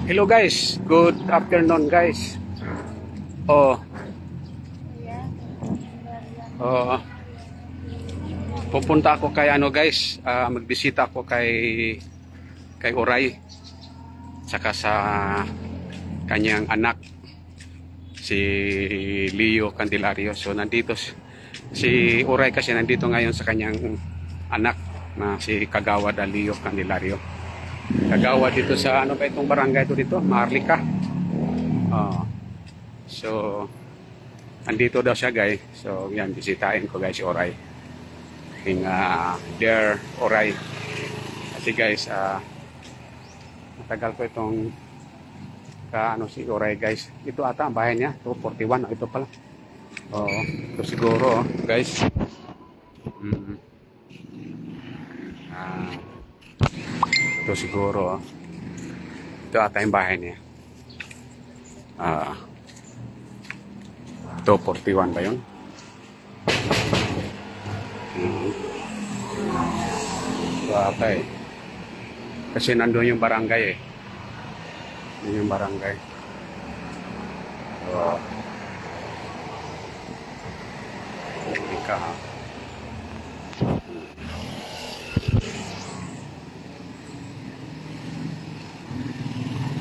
Hello guys, good afternoon guys. Oh, oh, pupunta ako kay ano guys, magbisita ako kay Oray, saka sa kanyang anak si Leo Candelario. So nandito si Oray kasi nandito ngayon sa kanyang anak na si Kagawad Leo Candelario. Kagawad dito sa ano ba itong barangay ito dito, Maharlika. Oh. So andito daw siya guys. So yan, bisitahin ko guys si Oray. King dear Oray. Kasi guys, matagal ko itong ano si Oray guys. Ito ata ang bahay niya. 241. Ito pala. Oo. Ito siguro guys. Ito siguro. Ito ata yung bahay niya. 241 ba yun? Ito ata eh. Kasi nandun yung barangay eh. Yun yung barangay. So, ka ha.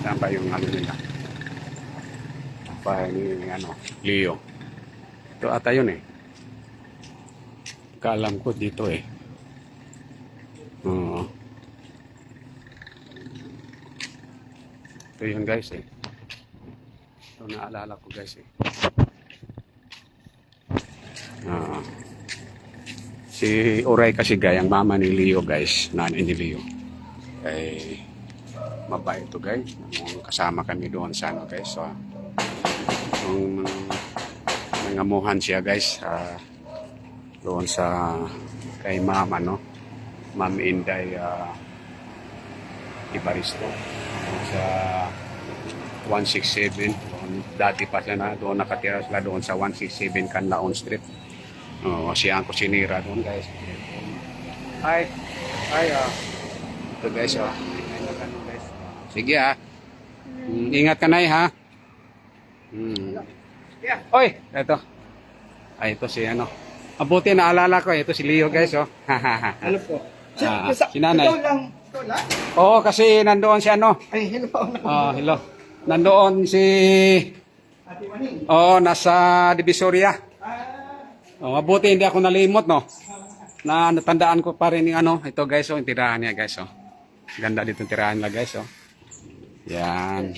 Saan ba yung ano nila? Bahay ni ano, Leo. Ito ata yun eh. Kaalam ko dito eh. Oo. Ito yun guys eh. Ito naalala ko guys eh. Si Oray kasi gayang mama ni Leo guys. Nanay ni Leo. Eh, mabait ito guys. Nung kasama kami doon sa ano guys. So, nung nangamuhan siya guys. Doon sa kay mama no. Ma'am Inday Ibaristo. Sa 167 doon, dati pa sila na doon nakatira sila doon sa 167 Canlaon Street. Siya ang kusinira doon guys. Hi. Ito guys sige ha. Ingat ka na ha. Oy, ito. Ay, ito si ano. Mabuti naalala ko, ito si Leo guys Ano po? Si nanay. Ikaw lang. Oo, kasi nandoon si ano. Ay, hello. Hello. Nandoon si Ate Maning. nasa Divisoria. Mabuti hindi ako nalimot no. Na natandaan ko pa rin yung ano, ito guys yung tirahan niya guys Ganda dito yung tirahan nila guys Yan.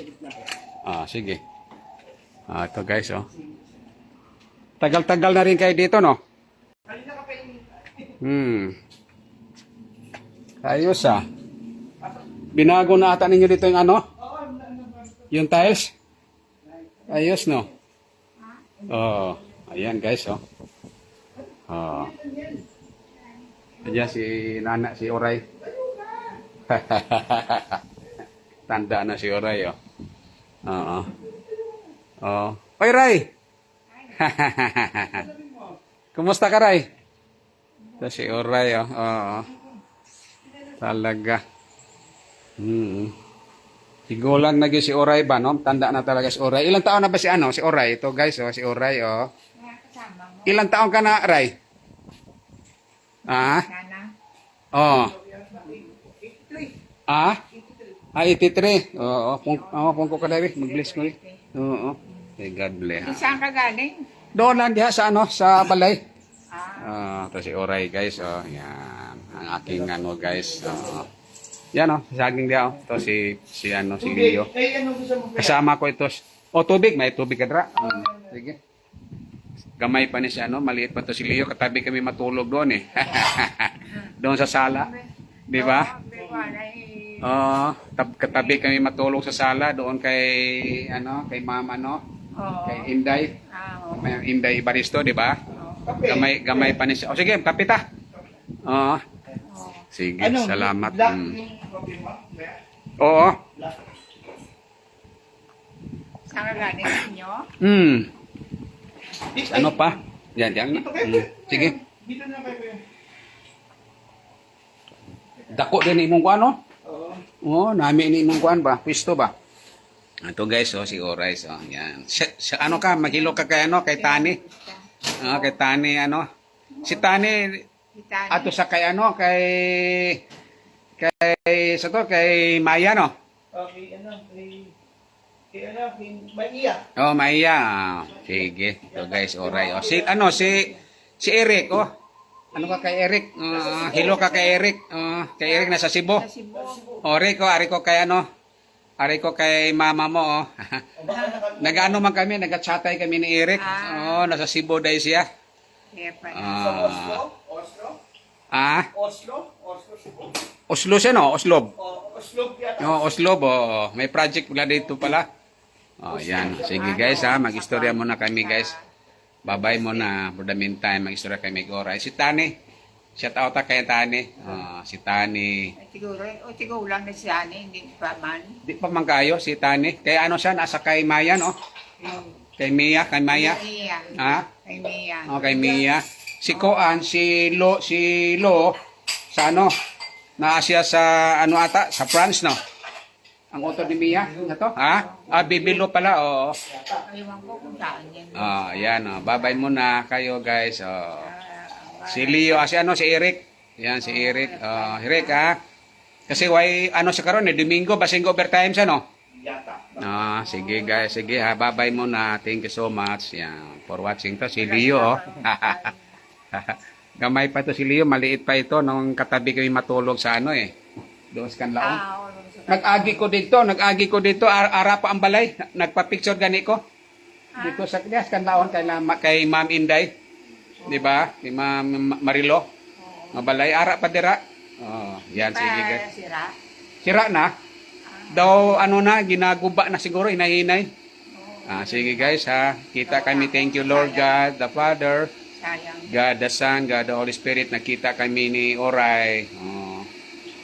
Sige. Ito guys Tagal-tagal na rin kayo dito no. Ayos Binago na ata ninyo dito yung ano? Yung tiles? Ayos no? Ayan guys Ayan si Nana, si Oray. Tanda na si Oray Oy Ray! Kumusta ka Ray? Ito si Oray Talaga. Sigulan na si Oray ba no? Tanda na talaga si Oray. Ilang taon na ba si ano? Si Oray. Ito guys si Oray Ilang taon ka na Ray? Oh. 83. Pung ko ka David, mag-bless mo rin. Oo. God bless. Saan ka galing? Doon lang diha sa ano, sa balay. Ito si Oray guys yan. Ang aking ano guys. Yan saging diha Ito si ano, si Leo. Ay, ano gusto mo? Kasama ko ito. Tubig, may tubig ka dra. Sige. Gamay pa ni si ano, maliit pa to si Leo, katabi kami matulog doon eh. Doon sa sala. Di ba? Katabi kami matulog sa sala doon kay ano, kay Mama no. Kay Inday. May Inday Ibaristo, di ba? Gamay pa ni siya. Sige, kapita. Sige, salamat. Oo. Saan ka galing ninyo? Ano pa? Yan. Sige. Dito na kayo. Dako din imong kuan no? Oo, nami ini imong kuan ba? Pwesto ba? Ito guys, oh, si Oray. So, yan. Ano ka, maghilo ka kay, ano, kay Tani. Kay Tani, ano. Si Tani, Kita ato sa kay, ano, sa to, kay Maya, no? Okay, kay Maria. Oh, Maya. Sige. Ito guys, Oray. Oh, si Eric, oh. Ano ka kay Eric? Hilo ka kay Eric. Kay Eric nasa Cebu. sa Cebu. O, ari ko kay ano? Ari ko kay mama mo, oh. Nag-ano man kami, nag-chatay kami ni Eric. Oh, nasa Cebu dahil siya. Kaya pala. Oslo siya, no? Oslob. Oslo yata. Oh, Oslob, oh. May project pala dito pala. Oh, yan. Sige guys, ha. Mag-istorya muna kami, guys. Bye-bye muna. For the meantime, mag-istorya kami kay Oray. Si Tani. Shout out kay Tani. Si Tani. Siguro lang na siya, hindi pa man. Di pa man kayo, si Tani. Kaya ano siya, nasa kay Maya, no? Kay Mia. Kay Mia. Ha? Kay Mia. Oh, kay Mia. Si Koan, si Lo, sa ano, na siya sa, ano ata, sa France, no? Ang auto ni Mia, na to? Ha? Bibilo pala, oo. Ewan ko kung saan yan. Yan, bye-bye muna kayo, guys. Si Leo, si Eric. Yan, si Eric. Eric, ha? Kasi ano sa karon Domingo, basing overtime siya, no? Yata. Sige, guys. Sige, ha? Bye-bye muna. Thank you so much. Yan, for watching to. Si Leo, oh. Gamay pa to si Leo, maliit pa ito nung katabi kami matulog sa ano doon sa Kanlaon. Nag-agi ko dito, ara pa ang balay, nagpa-picture gani ko. Dito sa Kanlaon kay Ma'am Inday. 'Di ba? Kay Ma'am Marilo. Mabalay ara pa dira. Yan sige guys. Sira na. Daw ano na ginaguba na siguro inahinay. Sige guys ha. Kita kami, thank you Lord God the Father. God the Son, God the Holy Spirit, nakita kami ni Oray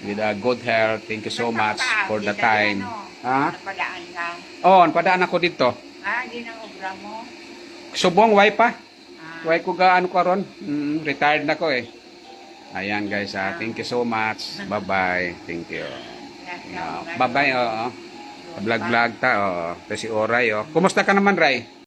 with a good health. Thank you so much for the time. Ha? Napadaan ka. Padaan ako dito. Di na obra mo. Subong, way pa. Way ko ga ano karon. Retired na ko Ayan guys, thank you so much. Bye-bye. Thank you. Bye-bye, Vlog ta, Ito si Oray, Kumusta ka naman, Ray?